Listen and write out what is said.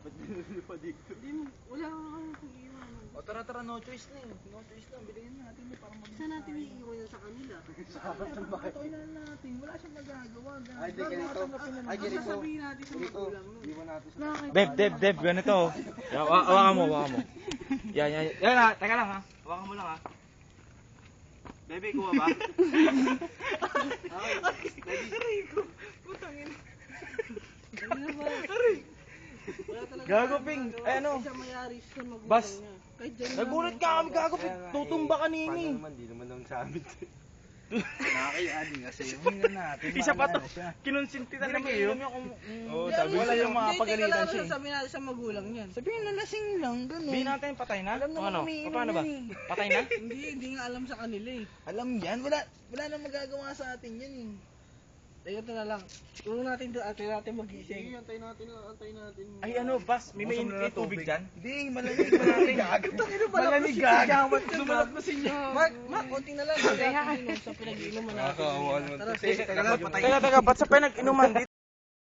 Ba't nililipa dito? Wala kang pag-iwan. O tara, no choice na eh. No choice lang, bilhin natin eh para mag- Saan natin iiwan yan sa kanila? Patuloy na natin, wala siyang magagawa. Ay, di ganito. Ay, Ang ganito. sasabihin natin sa magulang nun. Iwan natin sa... Deb, ganito. Hawakan mo. Yan. Teka lang ha. Hawakan mo lang ha. Bebe, kuha ba? Aray ko! Putangin. Gago, Ping. Eh, ano? Siya mayari sa magulang Bas. niya. Kahit dyan Nagulat ka kami, gago. Tutumba ka nini. Paano naman, di naman nang sa amin. Nakakayaan kasi. Humingan natin. Isa pa to. Kinonsintitan naman yun. Oo, sabi wala yung mga pagalitan siya. Sabi natin sa magulang niyan. Sabihin na lasing lang, ganun. Hindi natin patay na? Alam naman Ano? umiinom Paano ba? yan Patay na? Hindi nga alam sa kanila eh. Alam yan, wala na magagawa sa atin yan eh. Ito na lang. Tulong natin doon, atay natin magising. Antayin natin. Ay ano, Bas, may mainit tubig dyan? Hindi, malamig natin. Malamig gago. Sumalat na sinyo. Mark, konti na lang. Sa pinag-iinuman natin. Nakakaawa naman. Tara, Teka, ba't sa pinag-inuman?